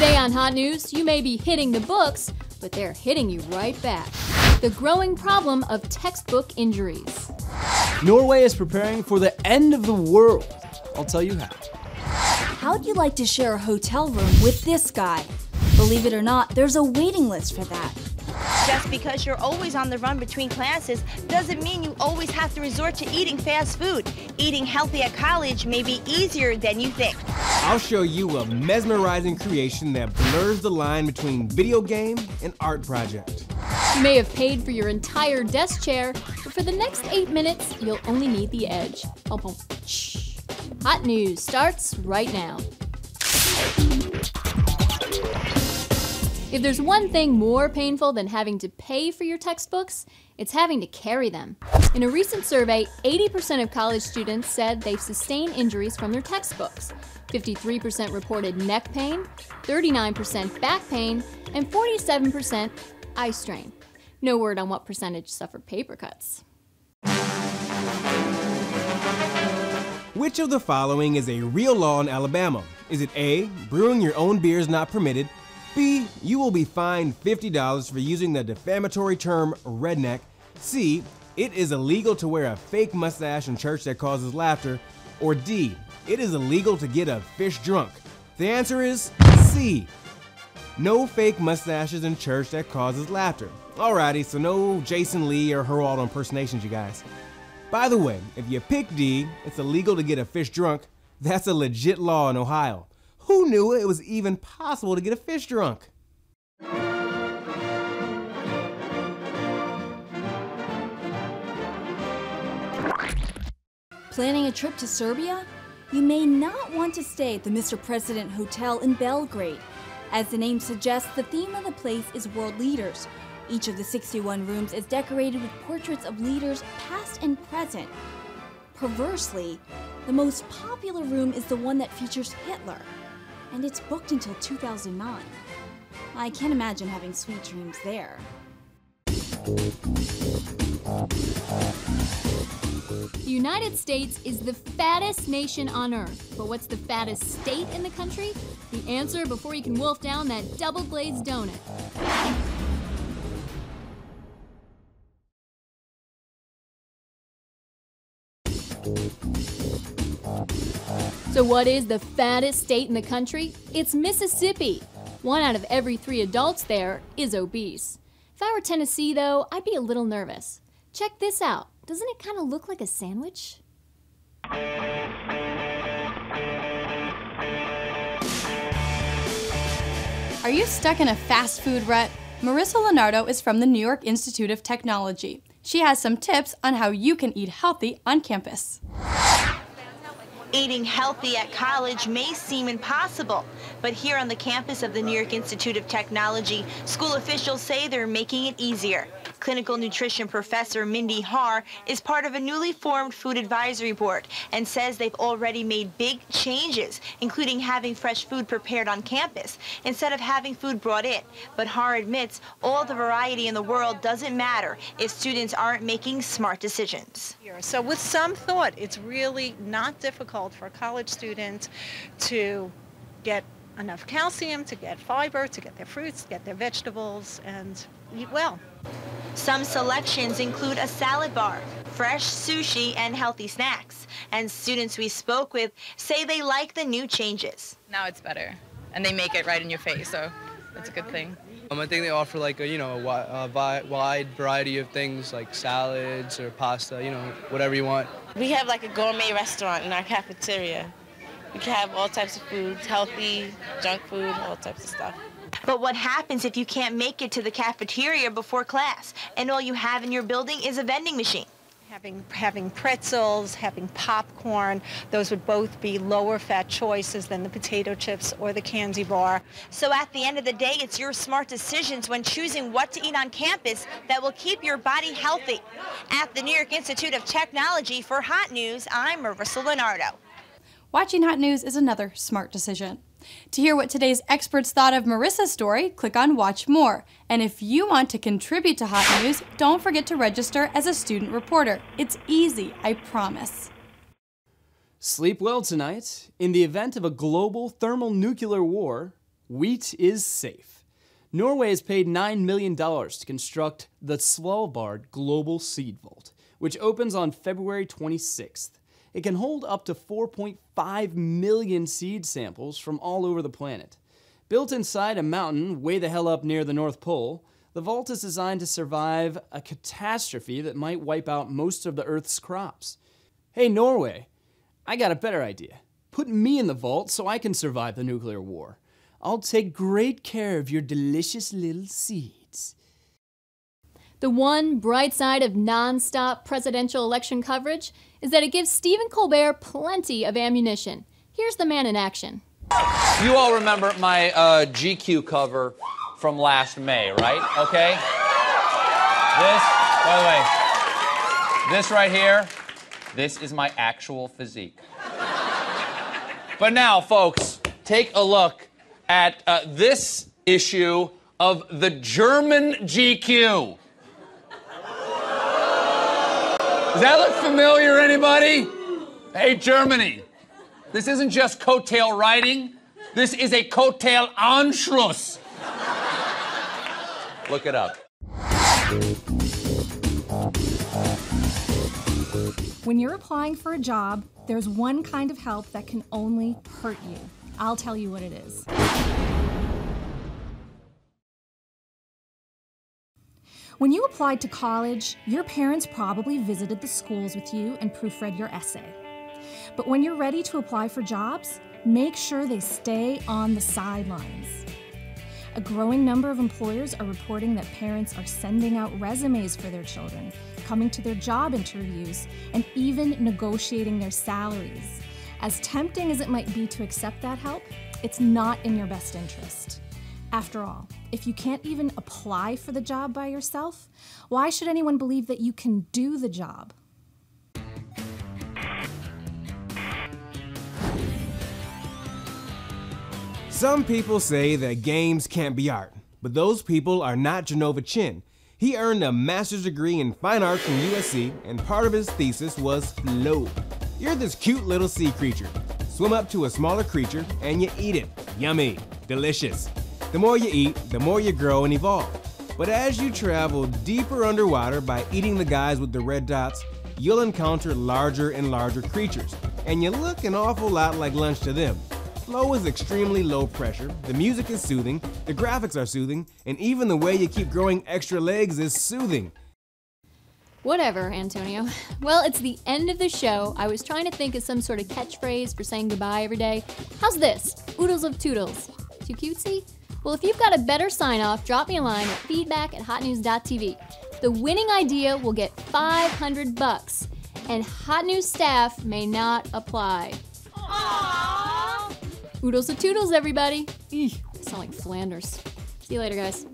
Today on Hot News, you may be hitting the books, but they're hitting you right back. The growing problem of textbook injuries. Norway is preparing for the end of the world. I'll tell you how. How'd you like to share a hotel room with this guy? Believe it or not, there's a waiting list for that. Just because you're always on the run between classes doesn't mean you always have to resort to eating fast food. Eating healthy at college may be easier than you think. I'll show you a mesmerizing creation that blurs the line between video game and art project. You may have paid for your entire desk chair, but for the next 8 minutes, you'll only need the edge. Shh. Hot News starts right now. If there's one thing more painful than having to pay for your textbooks, it's having to carry them. In a recent survey, 80% of college students said they've sustained injuries from their textbooks. 53% reported neck pain, 39% back pain, and 47% eye strain. No word on what percentage suffered paper cuts. Which of the following is a real law in Alabama? Is it A, brewing your own beer is not permitted? B, you will be fined $50 for using the defamatory term redneck. C, it is illegal to wear a fake mustache in church that causes laughter. Or D, it is illegal to get a fish drunk. The answer is C. No fake mustaches in church that causes laughter. Alrighty, so no Jason Lee or Geraldo impersonations, you guys. By the way, if you pick D, it's illegal to get a fish drunk. That's a legit law in Ohio. Who knew it was even possible to get a fish drunk? Planning a trip to Serbia? You may not want to stay at the Mr. President Hotel in Belgrade. As the name suggests, the theme of the place is world leaders. Each of the 61 rooms is decorated with portraits of leaders past and present. Perversely, the most popular room is the one that features Hitler, and it's booked until 2009. I can't imagine having sweet dreams there. The United States is the fattest nation on Earth, but what's the fattest state in the country? The answer before you can wolf down that double-glazed donut. So what is the fattest state in the country? It's Mississippi. 1 out of every 3 adults there is obese. If I were Tennessee, though, I'd be a little nervous. Check this out. Doesn't it kind of look like a sandwich? Are you stuck in a fast food rut? Marissa Leonardo is from the New York Institute of Technology. She has some tips on how you can eat healthy on campus. Eating healthy at college may seem impossible, but here on the campus of the New York Institute of Technology, school officials say they're making it easier. Clinical nutrition professor Mindy Haar is part of a newly formed food advisory board and says they've already made big changes, including having fresh food prepared on campus instead of having food brought in. But Haar admits all the variety in the world doesn't matter if students aren't making smart decisions. So with some thought, it's really not difficult for a college student to get enough calcium, to get fiber, to get their fruits, to get their vegetables, and eat well. Some selections include a salad bar, fresh sushi, and healthy snacks. And students we spoke with say they like the new changes. Now it's better, and they make it right in your face, so that's a good thing. I think they offer like a wide variety of things like salads or pasta, whatever you want. We have like a gourmet restaurant in our cafeteria. We can have all types of foods, healthy, junk food, all types of stuff. But what happens if you can't make it to the cafeteria before class and all you have in your building is a vending machine? Having pretzels, having popcorn, those would both be lower fat choices than the potato chips or the candy bar. So at the end of the day, it's your smart decisions when choosing what to eat on campus that will keep your body healthy. At the New York Institute of Technology for Hot News, I'm Marissa Leonardo. Watching Hot News is another smart decision. To hear what today's experts thought of Marissa's story, click on Watch More. And if you want to contribute to Hot News, don't forget to register as a student reporter. It's easy, I promise. Sleep well tonight. In the event of a global thermonuclear war, Wheat is safe. Norway has paid $9 million to construct the Svalbard Global Seed Vault, which opens on February 26th. It can hold up to 4.5 million seed samples from all over the planet. Built inside a mountain way the hell up near the North Pole, the vault is designed to survive a catastrophe that might wipe out most of the Earth's crops. Hey, Norway, I got a better idea. Put me in the vault so I can survive the nuclear war. I'll take great care of your delicious little seeds. The one bright side of non-stop presidential election coverage is that it gives Stephen Colbert plenty of ammunition. Here's the man in action. You all remember my GQ cover from last May, right? Okay? This, by the way, this right here, this is my actual physique. But now, folks, take a look at this issue of the German GQ. Does that look familiar, anybody? Hey, Germany. This isn't just coattail riding. This is a coattail Anschluss. Look it up. When you're applying for a job, there's one kind of help that can only hurt you. I'll tell you what it is. When you applied to college, your parents probably visited the schools with you and proofread your essay. But when you're ready to apply for jobs, make sure they stay on the sidelines. A growing number of employers are reporting that parents are sending out resumes for their children, coming to their job interviews, and even negotiating their salaries. As tempting as it might be to accept that help, it's not in your best interest. After all, if you can't even apply for the job by yourself, why should anyone believe that you can do the job? Some people say that games can't be art, but those people are not Genova Chin. He earned a master's degree in fine arts from USC, and part of his thesis was flow. You're this cute little sea creature. Swim up to a smaller creature and you eat it. Yummy, delicious. The more you eat, the more you grow and evolve. But as you travel deeper underwater by eating the guys with the red dots, you'll encounter larger and larger creatures, and you look an awful lot like lunch to them. Flow is extremely low pressure, the music is soothing, the graphics are soothing, and even the way you keep growing extra legs is soothing. Whatever, Antonio. Well, it's the end of the show. I was trying to think of some sort of catchphrase for saying goodbye every day. How's this? Oodles of toodles. Too cutesy? Well, if you've got a better sign-off, drop me a line at feedback@hotnews.tv. The winning idea will get $500, and Hot News staff may not apply. Aww. Oodles of toodles, everybody. I sound like Flanders. See you later, guys.